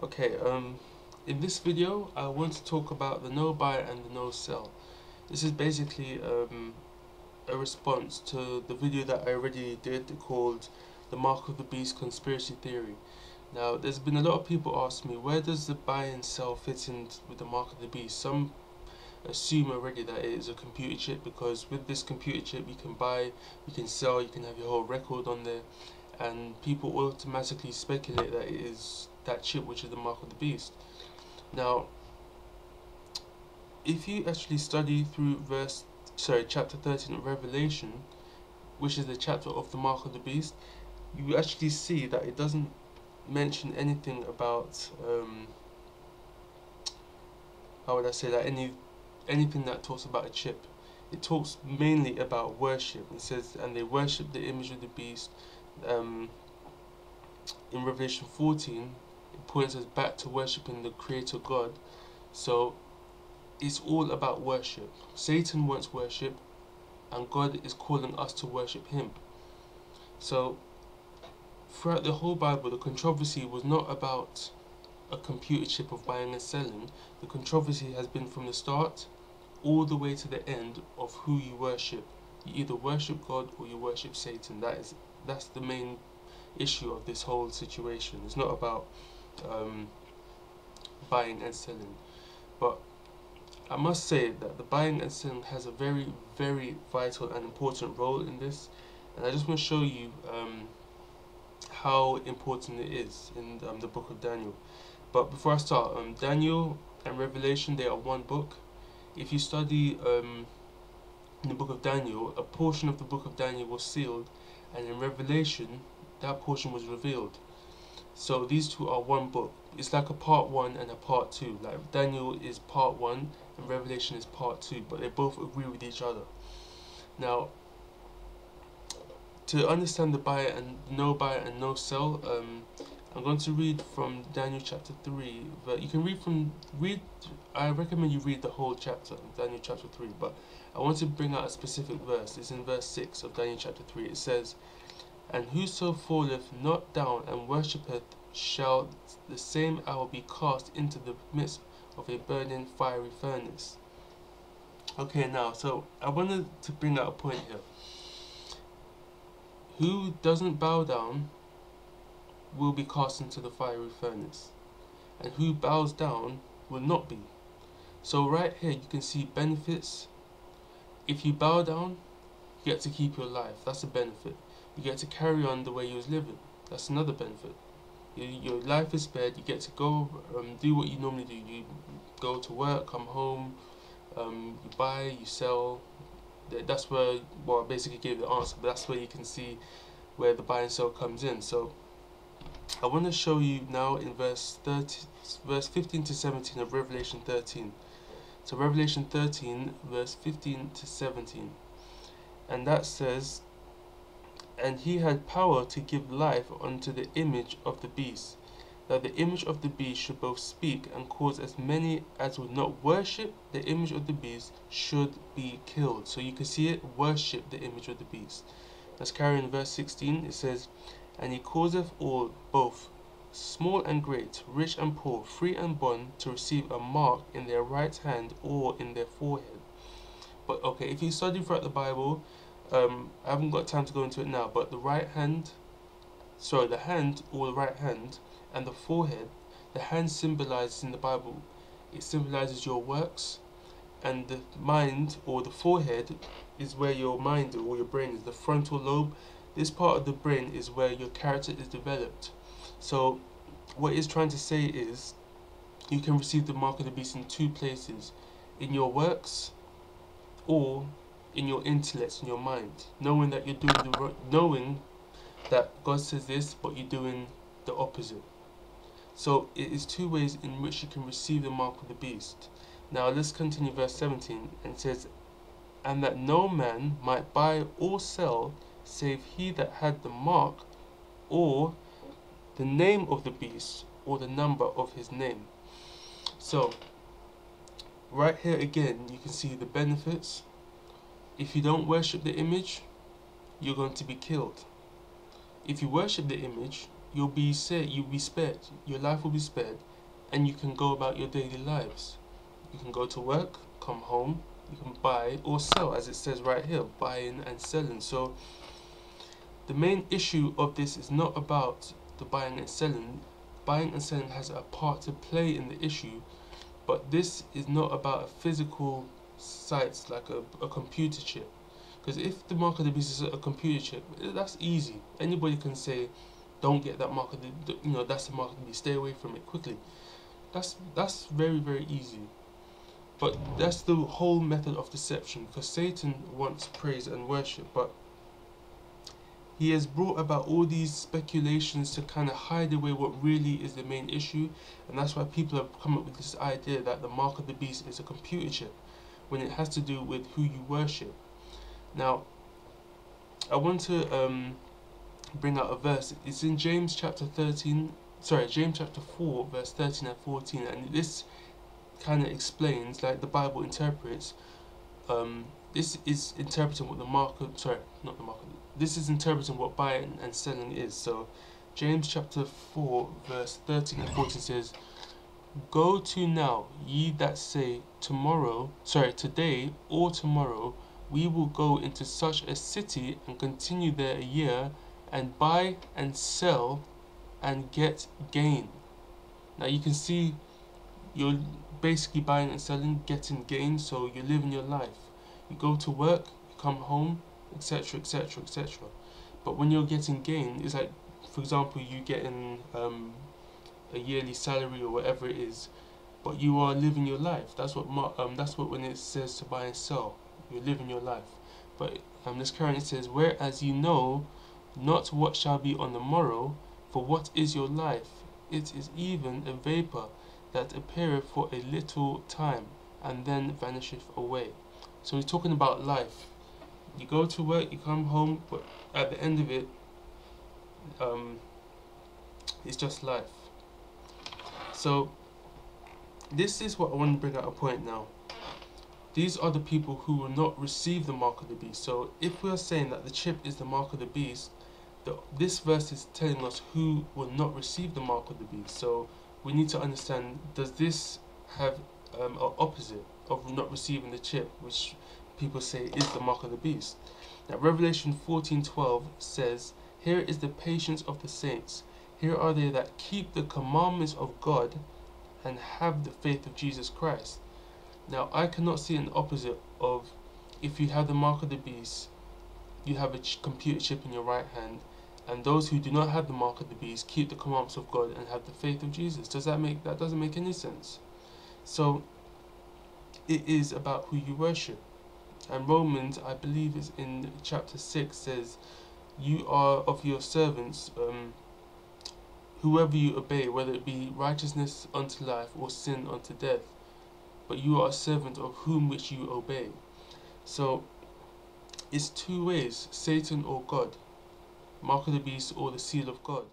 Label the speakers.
Speaker 1: Okay, in this video I want to talk about the no buy and the no sell. This is basically a response to the video that I already did called The Mark of the Beast Conspiracy Theory. Now, there's been a lot of people ask me, where does the buy and sell fit in with the Mark of the Beast? Some assume already that it is a computer chip, because with this computer chip you can buy, you can sell, you can have your whole record on there, and people automatically speculate that it is that chip which is the Mark of the Beast. Now, if you actually study through chapter 13 of Revelation, which is the chapter of the Mark of the Beast, you actually see that it doesn't mention anything about how would I say that, anything that talks about a chip. It talks mainly about worship. It says, and they worship the image of the beast. In Revelation 14, it points us back to worshipping the Creator God. So it's all about worship. Satan wants worship, and God is calling us to worship Him. So throughout the whole Bible, the controversy was not about a computer chip of buying and selling. The controversy has been from the start all the way to the end of who you worship. You either worship God or you worship Satan. That's the main issue of this whole situation. It's not about buying and selling. But I must say that the buying and selling has a very, very vital and important role in this, and I just want to show you how important it is in the book of Daniel. But before I start, Daniel and Revelation, they are one book. If you study in the book of Daniel, a portion of the book of Daniel was sealed, and in Revelation, that portion was revealed. So these two are one book. It's like a part 1 and a part 2. Like Daniel is part 1 and Revelation is part 2, but they both agree with each other. Now, to understand the buy and no sell, I'm going to read from Daniel chapter 3. But you can read. I recommend you read the whole chapter, Daniel chapter 3. But I want to bring out a specific verse. It's in verse 6 of Daniel chapter 3. It says, "And whoso falleth not down and worshippeth shall the same hour be cast into the midst of a burning fiery furnace." Okay, now, so I wanted to bring out a point here. Who doesn't bow down will be cast into the fiery furnace, and who bows down will not be. So right here you can see benefits. If you bow down, you get to keep your life. That's a benefit. You get to carry on the way you was living. That's another benefit. Your life is spared. You get to go do what you normally do. You go to work, come home, you buy, you sell. That's where, well, I basically gave the answer, but that's where you can see where the buy and sell comes in. So I want to show you now in verse 15 to 17 of Revelation 13. So Revelation 13, verse 15 to 17. And that says, "And he had power to give life unto the image of the beast, that the image of the beast should both speak and cause as many as would not worship the image of the beast should be killed." So you can see it, worship the image of the beast. Let's carry on verse 16. It says, "And he causeth all, both small and great, rich and poor, free and bond, to receive a mark in their right hand or in their forehead." But okay, if you study throughout the Bible, I haven't got time to go into it now, but the hand or the right hand, and the forehead, the hand symbolizes in the Bible, it symbolizes your works, and the mind or the forehead is where your mind or your brain is, the frontal lobe. This part of the brain is where your character is developed. So what it's trying to say is, you can receive the mark of the beast in two places: in your works or in your intellect, in your mind, knowing that you're doing knowing that God says this, but you're doing the opposite. So it is two ways in which you can receive the mark of the beast. Now let's continue verse 17, and it says, "And that no man might buy or sell, save he that had the mark, or the name of the beast, or the number of his name." So right here again you can see the benefits. If you don't worship the image, you're going to be killed. If you worship the image, you'll be spared. Your life will be spared, and you can go about your daily lives. You can go to work, come home, you can buy or sell, as it says right here, buying and selling. So the main issue of this is not about the buying and selling. Buying and selling has a part to play in the issue, but this is not about a physical site like a computer chip. Because if the mark of the beast is a computer chip, that's easy. Anybody can say, don't get that mark of the, that's the mark of the beast. Stay away from it quickly. That's very, very easy. But that's the whole method of deception. Because Satan wants praise and worship, but he has brought about all these speculations to kind of hide away what really is the main issue, and that's why people have come up with this idea that the mark of the beast is a computer chip, when it has to do with who you worship. Now, I want to bring out a verse. It's in James chapter 4, verse 13 and 14, and this kind of explains, like the Bible interprets. This is interpreting what the mark of, this is interpreting what buying and selling is. So James chapter 4 verse 13 and 14 says, "Go to now, ye that say today or tomorrow we will go into such a city and continue there a year, and buy and sell and get gain." Now you can see you're basically buying and selling, getting gain, so you're living your life. You go to work, you come home, etc, etc, etc. But when you're getting gain, it's like, for example, you getting a yearly salary or whatever it is, but you are living your life. That's what when it says to buy and sell, you're living your life. But this currently says, "Whereas you know not what shall be on the morrow, for what is your life? It is even a vapor that appeareth for a little time, and then vanisheth away." So he's talking about life. You go to work, you come home, but at the end of it, it's just life. So this is what I want to bring out a point now. These are the people who will not receive the mark of the beast. So if we are saying that the chip is the mark of the beast, this verse is telling us who will not receive the mark of the beast. So we need to understand, does this have an opposite of not receiving the chip, which people say is the mark of the beast? Now Revelation 14:12 says, "Here is the patience of the saints. Here are they that keep the commandments of God and have the faith of Jesus Christ." Now I cannot see an opposite of, if you have the mark of the beast, you have a computer chip in your right hand, and those who do not have the mark of the beast keep the commandments of God and have the faith of Jesus. That doesn't make any sense. So it is about who you worship. And Romans, I believe is in chapter 6, says, "You are of your servants, whoever you obey, whether it be righteousness unto life or sin unto death, but you are a servant of whom which you obey." So it's two ways, Satan or God, mark of the beast or the seal of God.